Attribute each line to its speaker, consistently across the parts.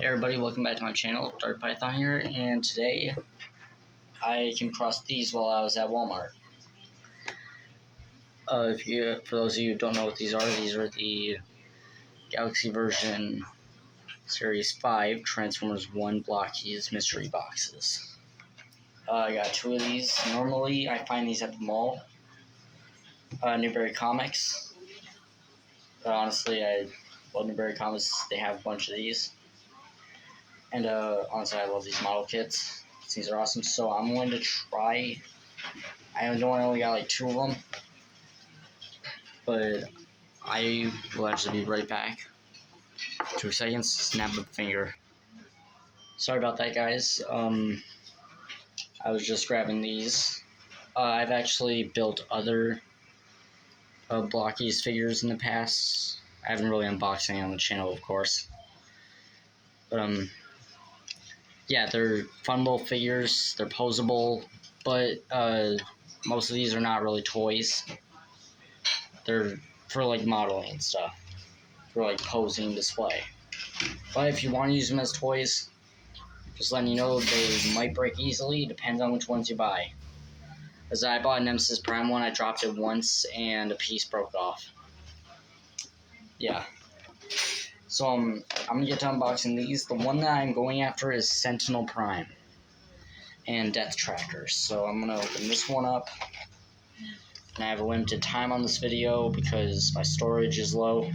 Speaker 1: Hey everybody, welcome back to my channel. Dark Python here, and today I came across these while I was at Walmart. For those of you who don't know what these are the Galaxy version Series 5 Transformers 1 blokees mystery boxes. I got 2 of these. Normally I find these at the mall, Newberry Comics. But honestly, I love Newberry Comics. They have a bunch of these. And honestly, I love these model kits. These are awesome. So I'm going to try. I only got like 2 of them, but I will actually be right back. 2 seconds. Snap the finger. Sorry about that, guys. I was just grabbing these. I've actually built other blokees figures in the past. I haven't really unboxed any on the channel, of course. But yeah, they're fun little figures. They're posable, but most of these are not really toys. They're for like modeling and stuff, for like posing display. But if you want to use them as toys, just letting you know they might break easily. Depends on which ones you buy. As I bought a Nemesis Prime one, I dropped it once and a piece broke off. Yeah. So I'm gonna get to unboxing these. The one that I'm going after is Sentinel Prime and Death Trackers. So I'm gonna open this one up. And I have a limited time on this video because my storage is low.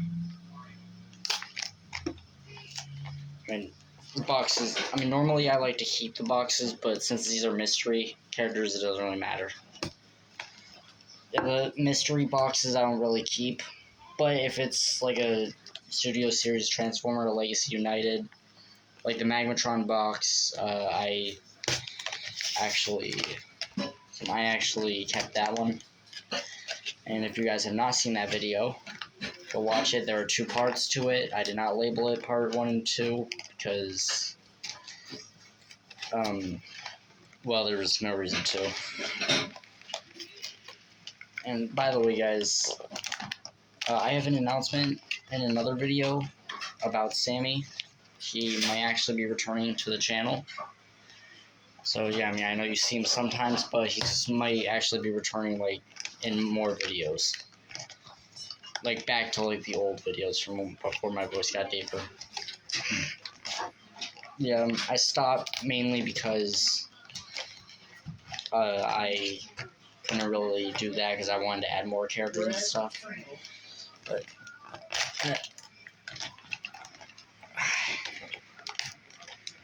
Speaker 1: Boxes, normally I like to keep the boxes, but since these are mystery characters, it doesn't really matter. The mystery boxes I don't really keep, but if it's like a Studio Series Transformer or Legacy United, like the Magmatron box, I actually kept that one. And if you guys have not seen that video, go watch it. There are 2 parts to it. I did not label it part 1 and 2 because, well, there was no reason to. And by the way, guys, I have an announcement in another video about Sammy. He might actually be returning to the channel. So yeah, I know you see him sometimes, but he just might actually be returning like in more videos. Like back to like the old videos from before my voice got deeper. Yeah, I stopped mainly because I couldn't really do that because I wanted to add more characters and stuff. But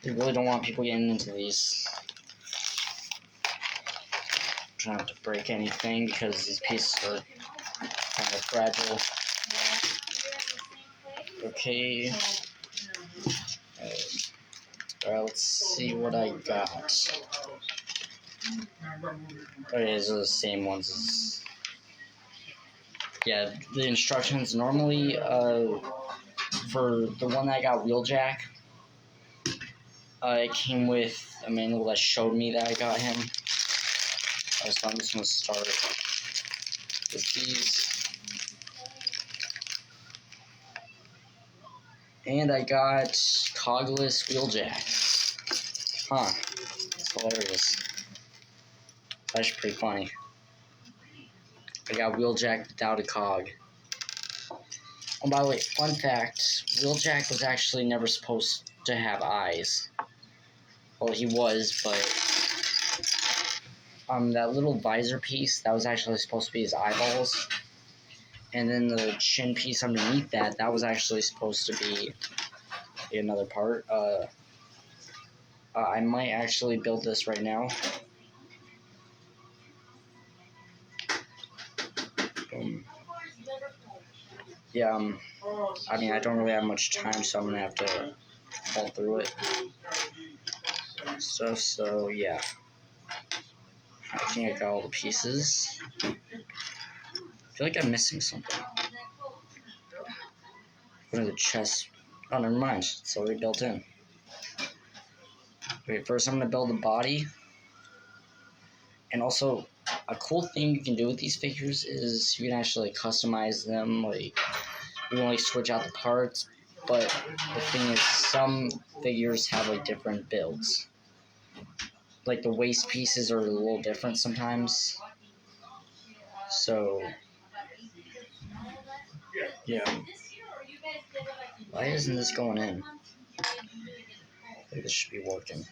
Speaker 1: I really don't want people getting into these. Trying not to break anything because these pieces are kind of fragile. Okay. Alright, let's see what I got. Okay, these are the same ones as... Yeah, the instructions normally, for the one that I got Wheeljack, it came with a manual that showed me that I got him. So I'm just going to start with these. And I got cogless Wheeljack. Huh. That's hilarious. That's pretty funny. I got Wheeljack without a cog. Oh, by the way, fun fact, Wheeljack was actually never supposed to have eyes. Well, he was, but that little visor piece, that was actually supposed to be his eyeballs. And then the chin piece underneath that, that was actually supposed to be another part. I might actually build this right now. Yeah, I don't really have much time, so I'm gonna have to fall through it. So yeah. I think I got all the pieces. I feel like I'm missing something. One of the chests. Oh, never mind. It's already built in. Okay, first I'm gonna build the body. And also, a cool thing you can do with these figures is you can actually customize them. Like, you can like switch out the parts. but the thing is, some figures have like different builds. Like the waist pieces are a little different sometimes. So, yeah. Why isn't this going in? I think this should be working.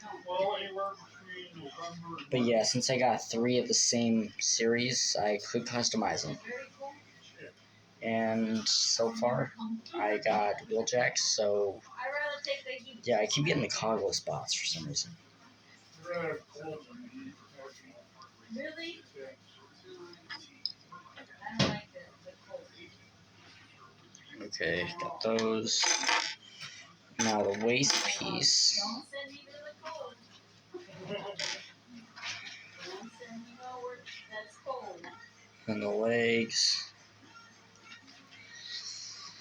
Speaker 1: But yeah, since I got 3 of the same series, I could customize them. And so far, I got wheeljacks, so yeah, I keep getting the coggle spots for some reason.
Speaker 2: Really?
Speaker 1: Okay, got those. Now the waist piece. And the legs.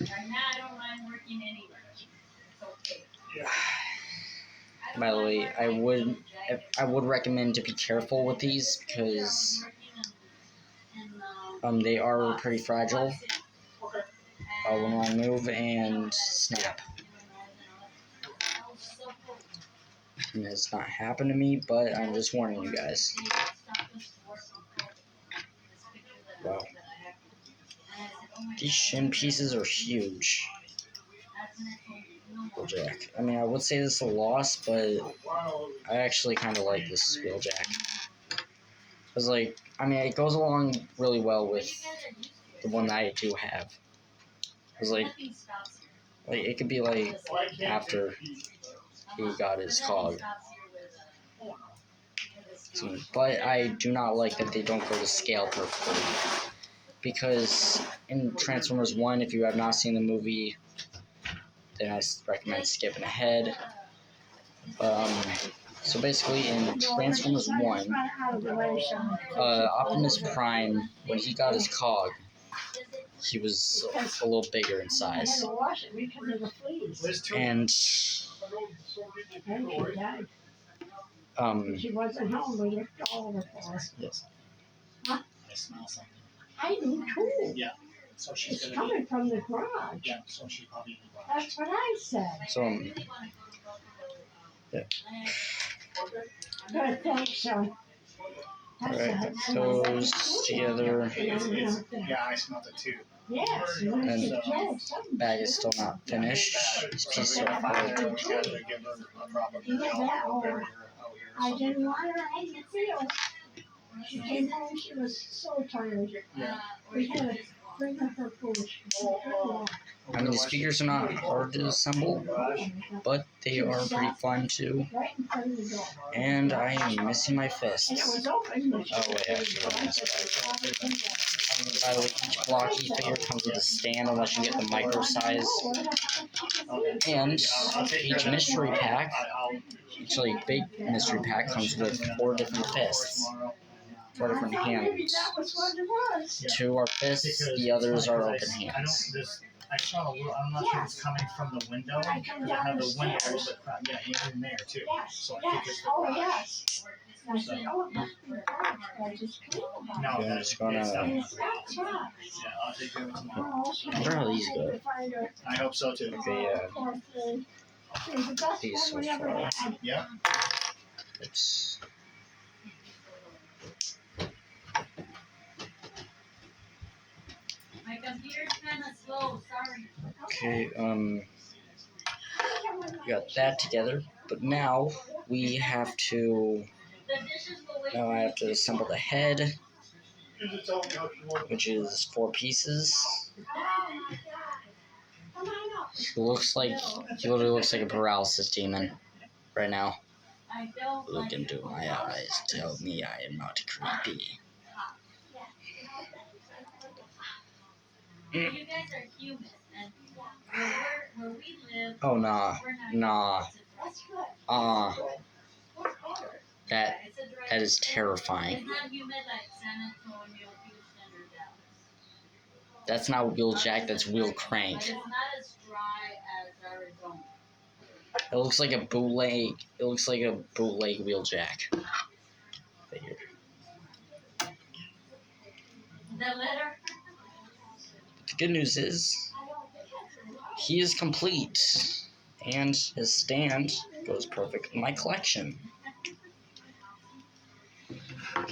Speaker 2: Right now, I don't mind working anywhere. It's okay.
Speaker 1: By the way, I would recommend to be careful with these because they are pretty fragile. When I move and snap. And it's not happened to me, but I'm just warning you guys. Wow. These shin pieces are huge. Wheeljack. I mean, I would say this is a loss, but I actually kind of like this wheeljack. Because, like, I mean, it goes along really well with the one that I do have. Because, like, it could be, like, after he got his cog. But I do not like that they don't go to scale perfectly. Because in Transformers 1, if you have not seen the movie, then I recommend skipping ahead. So basically, in Transformers 1, Optimus Prime, when he got his cog, he was a little bigger in size. And
Speaker 2: She wasn't home. We looked all over for her.
Speaker 1: yes.
Speaker 2: Huh?
Speaker 3: I smell something.
Speaker 2: I do too.
Speaker 3: Yeah. So she's
Speaker 2: It's
Speaker 3: gonna
Speaker 2: coming from the garage.
Speaker 3: Yeah, so she's probably in the garage.
Speaker 2: That's what I said.
Speaker 1: So yeah.
Speaker 2: Good, thanks, son.
Speaker 1: Alright, those together.
Speaker 3: Yeah, I smelled it too.
Speaker 2: Yes.
Speaker 1: And bag is still not finished. These pieces are hard.
Speaker 2: I didn't want her in the field. She came home, she was so tired.
Speaker 3: Yeah.
Speaker 2: We had to bring her her food.
Speaker 1: I mean, the speakers are not hard to assemble, but they are pretty fun too.
Speaker 2: Right in front of the door.
Speaker 1: And I am missing my fists.
Speaker 2: And it was open.
Speaker 1: Oh wait, actually, by the way, each blocky figure comes with a stand unless you get the micro size. And each mystery pack, actually big mystery pack, comes with 4 different fists. 4 different hands. 2 are fists, the others are open hands.
Speaker 3: I saw a little, I'm not sure if it's coming from the window, because it had the window a little bit cracked. Yeah, and in there too. So I think it's the
Speaker 2: Oh,
Speaker 3: garage.
Speaker 2: yes. I said, oh, it must be garage. I just cleaned them.
Speaker 3: No,
Speaker 1: Yeah,
Speaker 3: that's
Speaker 1: it's gonna-
Speaker 3: it's not.
Speaker 2: It's not truck.
Speaker 3: Yeah, I'll take care of it tomorrow.
Speaker 2: Oh, okay.
Speaker 1: I wonder how these go.
Speaker 3: I hope so too.
Speaker 1: Okay, yeah.
Speaker 2: It was the best
Speaker 1: These
Speaker 2: one
Speaker 1: so
Speaker 2: we ever
Speaker 1: far.
Speaker 2: had.
Speaker 3: Yeah.
Speaker 1: Oops.
Speaker 2: My computer's kind of slow, sorry.
Speaker 1: Okay, we got that together, but now we have to, now I have to assemble the head, which is 4 pieces. He literally looks like a paralysis demon right now. Look into my eyes, tell me I am not creepy.
Speaker 2: You guys are human, and where we live,
Speaker 1: Oh, nah. That is terrifying.
Speaker 2: it's not humid like San Antonio, Houston, or Dallas.
Speaker 1: That's not wheeljack, that's wheel crank.
Speaker 2: But it's not as dry as Arizona.
Speaker 1: It looks like a bootleg. It looks like a bootleg wheeljack. Figure.
Speaker 2: The letter?
Speaker 1: The good news is, he is complete, and his stand goes perfect in my collection,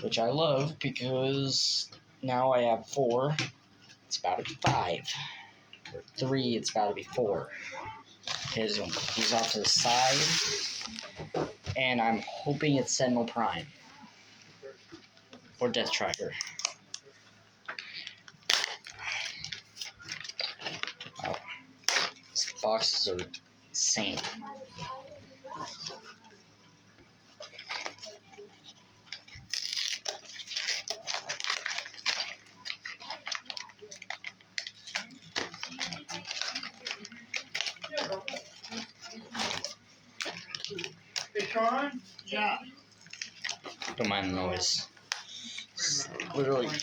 Speaker 1: which I love because now I have 4. It's about to be 5. Or 3. It's about to be 4. He's off to the side, and I'm hoping it's Sentinel Prime or Death Tracker. Oh, these boxes are insane.
Speaker 3: Hey, Sean? Yeah.
Speaker 1: Don't mind the noise. It's literally. Okay.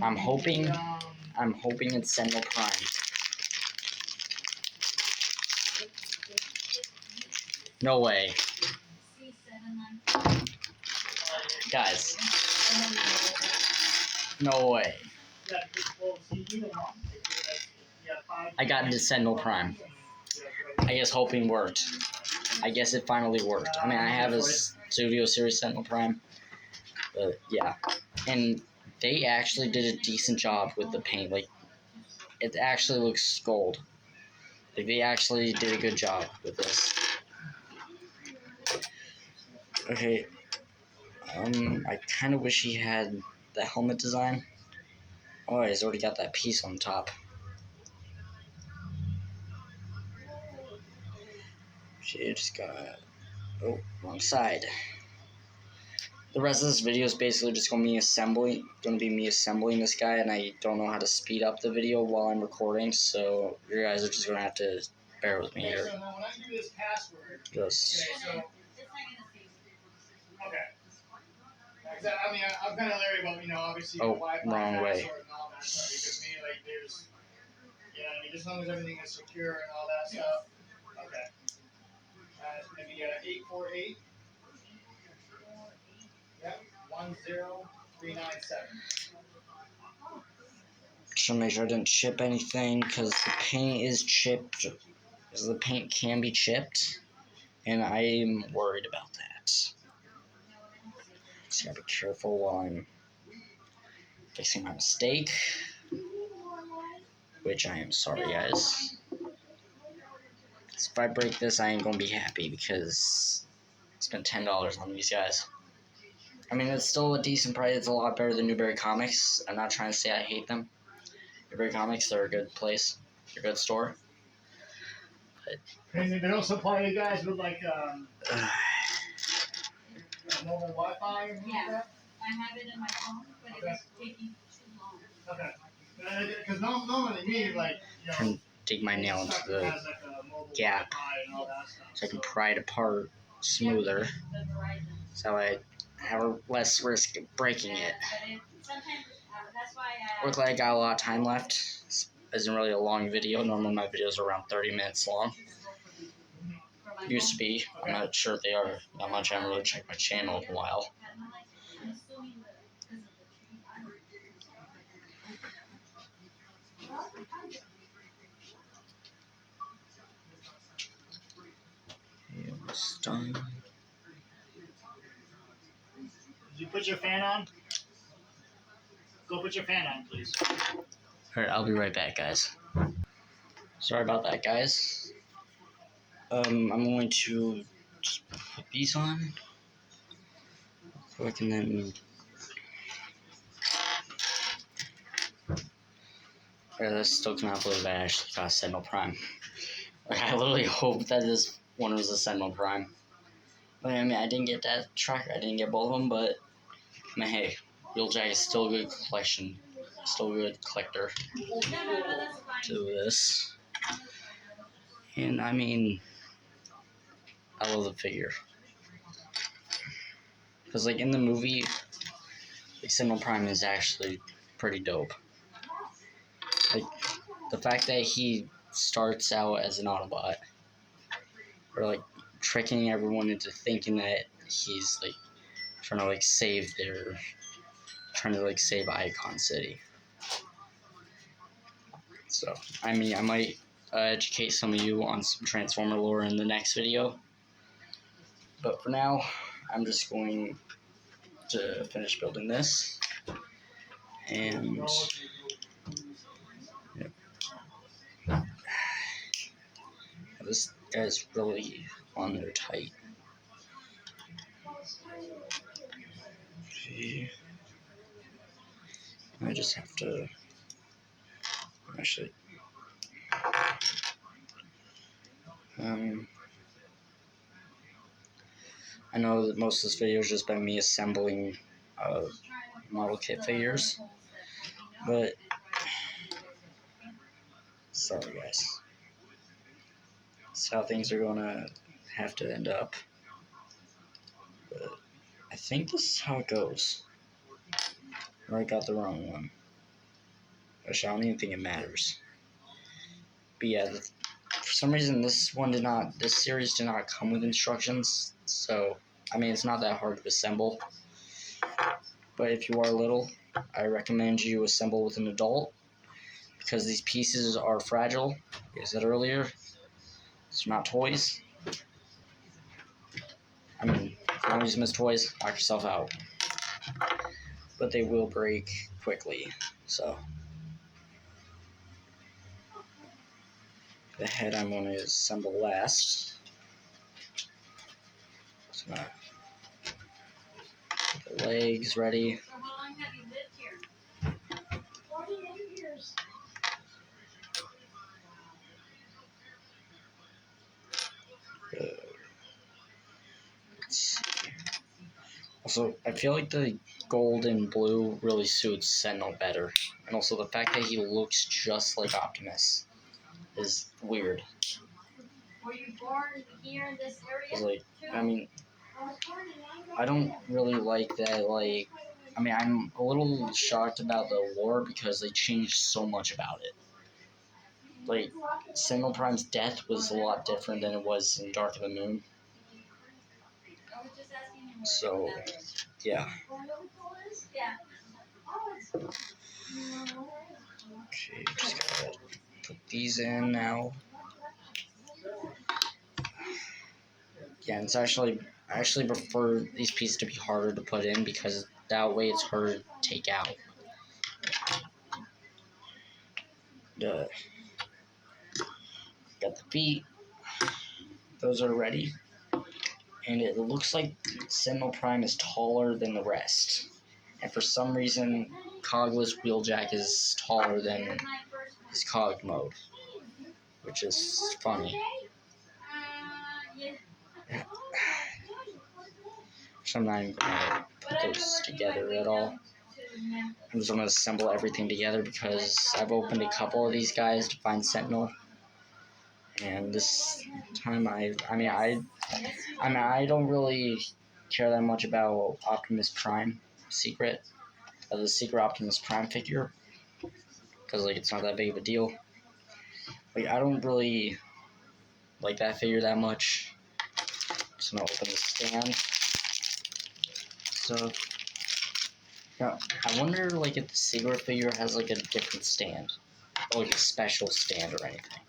Speaker 1: I'm hoping it's Sentinel Prime. No way. Guys. No way. I got into Sentinel Prime. I guess hoping worked. I guess it finally worked. I mean, I have a Studio Series Sentinel Prime. But yeah. And they actually did a decent job with the paint. Like, it actually looks gold. Like, they actually did a good job with this. Okay. I kind of wish he had the helmet design. Oh, he's already got that piece on top. She just got... Oh, wrong side. The rest of this video is basically just going to be me assembling this guy, and I don't know how to speed up the video while I'm recording, so you guys are just going to have to bear with me here.
Speaker 3: So now when I give you this password,
Speaker 1: Just...
Speaker 3: okay. I mean, I'm kind of leery about, obviously the Wi-Fi
Speaker 1: wrong way.
Speaker 3: password and all that stuff, because to me, like, there's, I mean, as long as everything is secure and all that stuff, okay. It's going to be 848. Yep, 10397.
Speaker 1: Just to make sure I didn't chip anything, because the paint is chipped. Because the paint can be chipped, and I'm worried about that. Just gotta be careful while I'm fixing my mistake. Which I am sorry, guys. So if I break this, I ain't gonna be happy because I spent $10 on these guys. I mean, it's still a decent price. It's a lot better than Newberry Comics. I'm not trying to say I hate them. Newberry Comics, they're a good place. They're a good store.
Speaker 3: And they don't supply you guys with, like, mobile Wi-Fi or anything like that?
Speaker 2: I have it in my phone, but it's taking too long.
Speaker 3: Okay. Because normally me, like,
Speaker 1: Trying to dig my nail into the gap so I can pry it apart smoother. So I have a less risk of breaking it. Looks like I got a lot of time left. This isn't really a long video. Normally my videos are around 30 minutes long. Used to be. I'm not sure if they are that much. I haven't really checked my channel in a while. Almost done.
Speaker 3: Did you put your fan on? Go put your fan on, please.
Speaker 1: Alright, I'll be right back, guys. Sorry about that, guys. I'm going to just put these on quick and then... I still cannot believe I actually got a Sentinel Prime. Like, I literally hope that this one was a Sentinel Prime. But I mean, I didn't get that tracker. I didn't get both of them, but I mean, hey, Wheeljack is still a good collection. Still a good collector to this. And I mean, I love the figure. Because, like, in the movie, like, Sentinel Prime is actually pretty dope. Like, the fact that he starts out as an Autobot, or, like, tricking everyone into thinking that he's, like, trying to like save Icon City. So I mean, I might educate some of you on some Transformer lore in the next video. But for now, I'm just going to finish building this. And yep. This guy's really on there tight. See, I just have to actually. I know that most of this video has just been me assembling model kit figures, but sorry guys, that's how things are gonna have to end up. But I think this is how it goes. Or I got the wrong one. Actually, I don't even think it matters. But yeah, for some reason this series did not come with instructions, so I mean it's not that hard to assemble. But if you are little, I recommend you assemble with an adult, because these pieces are fragile, like I said earlier. These are not toys. I mean, if you don't use them as toys, knock yourself out. But they will break quickly, so. The head I'm going to assemble last. So I'm going to get the legs ready.
Speaker 2: So how long have you lived here? 48 years.
Speaker 1: Let's see. Also, I feel like the gold and blue really suits Sentinel better. And also the fact that he looks just like Optimus is weird.
Speaker 2: Were you born here in this area?
Speaker 1: Like, I mean, I don't really like that, like, I mean, I'm a little shocked about the lore because they changed so much about it. Like, Sentinel Prime's death was a lot different than it was in Dark of the Moon. So, yeah. Okay, just gotta put these in now. Yeah, it's I actually prefer these pieces to be harder to put in because that way it's harder to take out. Got the feet. Those are ready. And it looks like Sentinel Prime is taller than the rest. And for some reason, Cogless Wheeljack is taller than his Cog mode, which is funny. So I'm not even going to put those together at all. I'm just going to assemble everything together because I've opened a couple of these guys to find Sentinel. And this time I don't really care that much about Optimus Prime secret, the secret Optimus Prime figure, because like it's not that big of a deal. Like I don't really like that figure that much. Just gonna open the stand. So now I wonder like if the secret figure has like a different stand, or like a special stand or anything.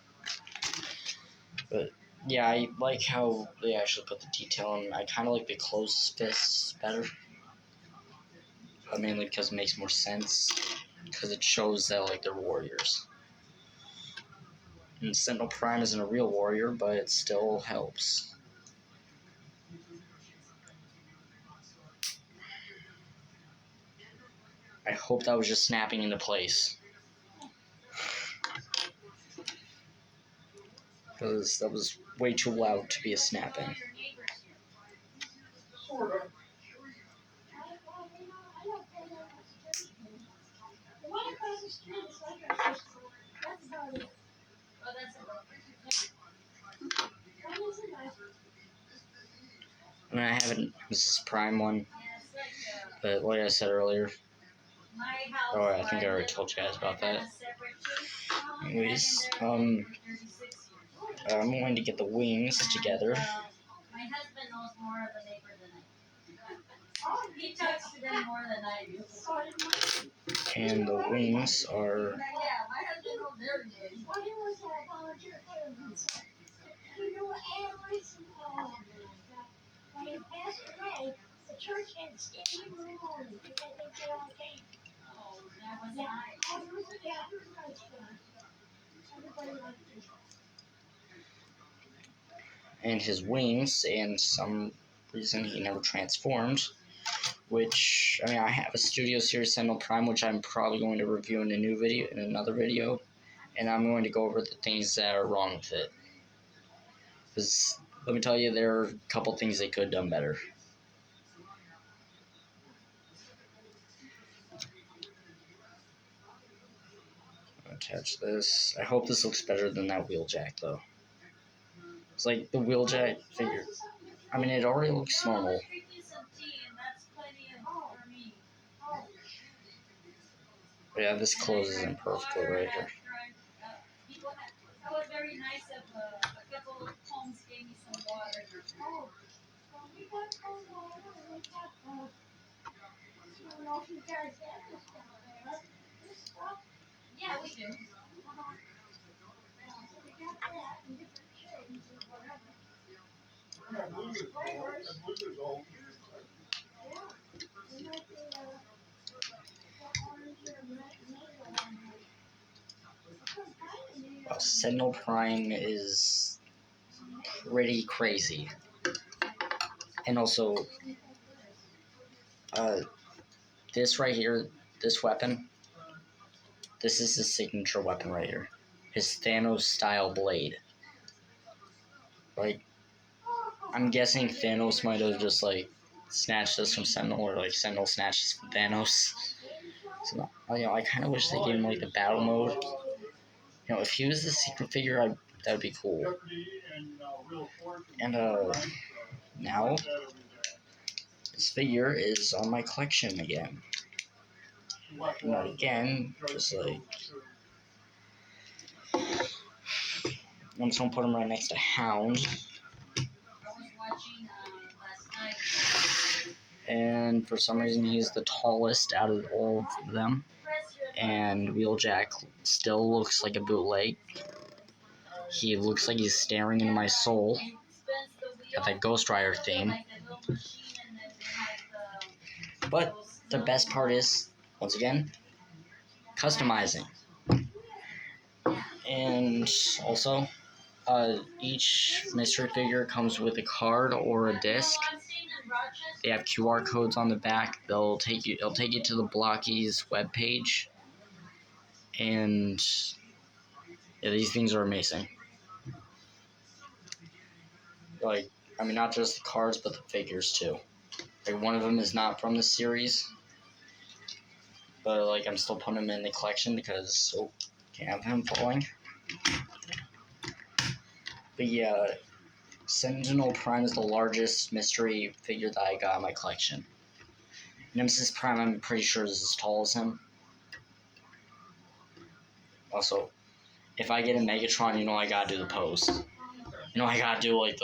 Speaker 1: But yeah, I like how they actually put the detail in. I kind of like the closed fists better. Mainly because it makes more sense. Because it shows that like they're warriors. And Sentinel Prime isn't a real warrior, but it still helps. I hope that was just snapping into place. Because that was way too loud to be a snapping.
Speaker 3: Sort of.
Speaker 1: I mean, I haven't Mrs. Prime one, but like I said earlier, I think I already told you guys about that. Anyways, I'm going to get the wings together.
Speaker 2: He talks to them more than I do.
Speaker 1: And the wings are
Speaker 2: Yeah, my husband knows everything. Well, he was a volunteer fireman, so he knew every single one. When he passed away, the church had standing room only because they all came. Oh, that was nice. Oh, it was nice for us. Everybody liked it.
Speaker 1: and his wings, and some reason he never transformed. Which, I mean, I have a Studio Series Sentinel Prime, which I'm probably going to review in another video, and I'm going to go over the things that are wrong with it. Because let me tell you, there are a couple things they could have done better. Attach this. I hope this looks better than that wheeljack, though. It's like the wheeljack figure. I mean, it already looks normal. But yeah, this closes in perfectly right here.
Speaker 2: That was very nice of a couple homes gave me some water. Oh, well, we got some water. We got, I don't know if you guys get this stuff there. This stuff? Yeah, we do. So we got that in different shades or whatever.
Speaker 3: That blue is old. That blue is old.
Speaker 2: Yeah. We might be, the orange or red mango one.
Speaker 1: Well, Sentinel Prime is pretty crazy. And also, this right here, this weapon, this is his signature weapon right here. His Thanos-style blade. Like, I'm guessing Thanos might have just, like, snatched this from Sentinel, or, like, Sentinel snatched this from Thanos. So, I kind of wish they gave him, like, the battle mode. If he was the secret figure, that would be cool. And, now, this figure is on my collection again. Not again, just like, I'm just gonna put him right next to Hound. And for some reason, he's the tallest out of all of them. And Wheeljack still looks like a bootleg. He looks like he's staring into my soul. Got that Ghost Rider theme. But the best part is, once again, customizing. And also, each mystery figure comes with a card or a disc. They have QR codes on the back. It'll take you to the blokees webpage. And yeah, these things are amazing. Like, I mean, not just the cards, but the figures too. Like, one of them is not from the series, but like, I'm still putting him in the collection because can't have him falling. But yeah, Sentinel Prime is the largest mystery figure that I got in my collection. Nemesis Prime, I'm pretty sure, is as tall as him. Also, if I get a Megatron, I gotta do the pose. I gotta do like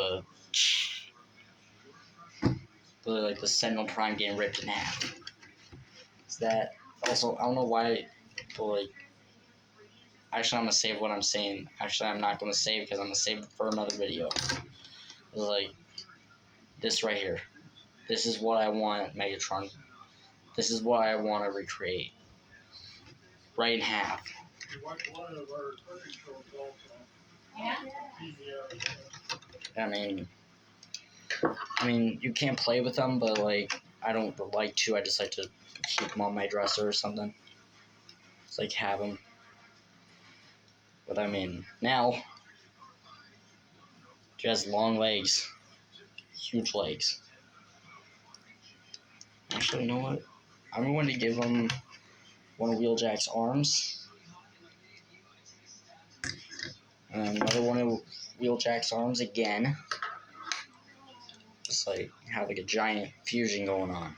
Speaker 1: the Sentinel Prime getting ripped in half. Is that also? I don't know why, but like. Actually, I'm gonna save what I'm saying. Actually, I'm not gonna save because I'm gonna save it for another video. It's like this right here. This is what I want, Megatron. This is what I want to recreate. Right in half.
Speaker 2: Yeah.
Speaker 1: I mean, you can't play with them, but like, I don't like to. I just like to keep them on my dresser or something. It's like have them. But I mean, now he has long legs, huge legs. Actually, you know what? I'm going to give him one of Wheeljack's arms. And another one of Wheeljack's arms again. Just like have like a giant fusion going on.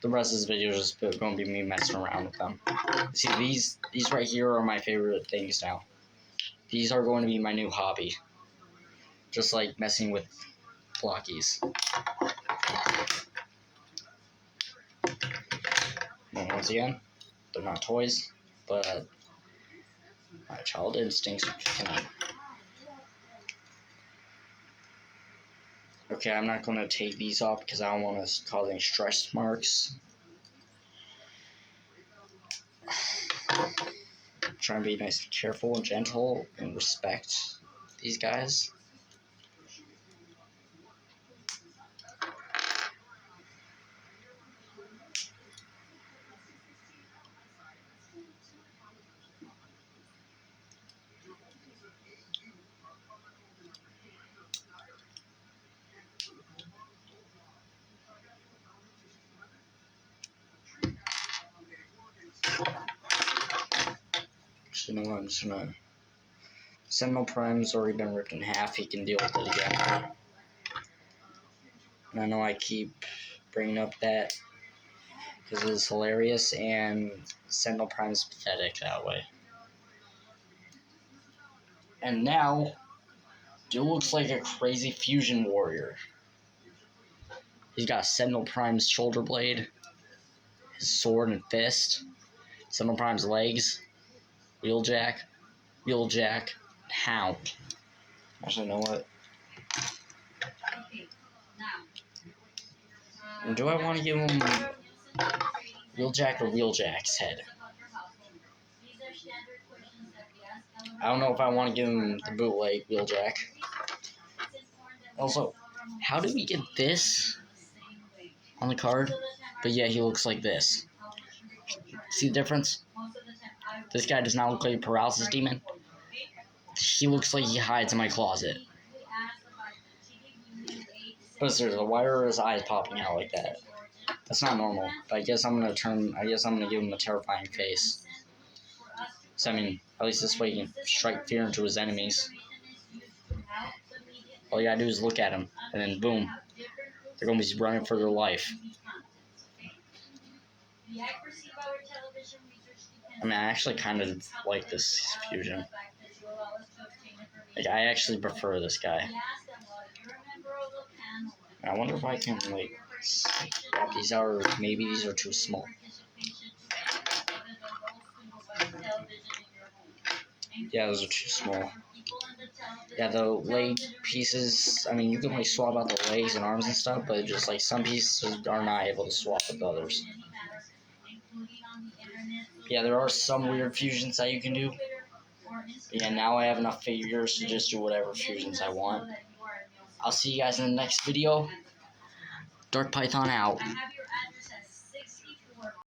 Speaker 1: The rest of this video is just going to be me messing around with them. See, these right here are my favorite things now. These are going to be my new hobby. Just like messing with blokees. And once again, they're not toys, but my child instincts are kicking in. Okay, I'm not going to take these off because I don't want to cause any stretch marks. I'm trying to be nice and careful and gentle and respect these guys. So, you know what, I'm just gonna... Sentinel Prime's already been ripped in half, he can deal with it again. And I know I keep bringing up that because it's hilarious, and Sentinel Prime's pathetic that way. And now, dude looks like a crazy fusion warrior. He's got Sentinel Prime's shoulder blade, his sword and fist, Sentinel Prime's legs, Wheeljack, Hound. Actually, you know what? Do I want to give him Wheeljack or Wheeljack's head? I don't know if I want to give him the bootleg Wheeljack. Also, how did we get this on the card? But yeah, he looks like this. See the difference? This guy does not look like a paralysis demon. He looks like he hides in my closet. But seriously, why are his eyes popping out like that? That's not normal. But I guess I'm gonna give him a terrifying face. So I mean, at least this way he can strike fear into his enemies. All you gotta do is look at him, and then boom, they're gonna be running for their life. I mean, I actually kind of like this fusion. Like, I actually prefer this guy. I wonder if I can, like, swap these out, or maybe these are too small. Yeah, those are too small. Yeah, the leg pieces, I mean, you can, like, swap out the legs and arms and stuff, but just, like, some pieces are not able to swap with others. Yeah, there are some weird fusions that you can do. But yeah, now I have enough figures to just do whatever fusions I want. I'll see you guys in the next video. Dark Python out.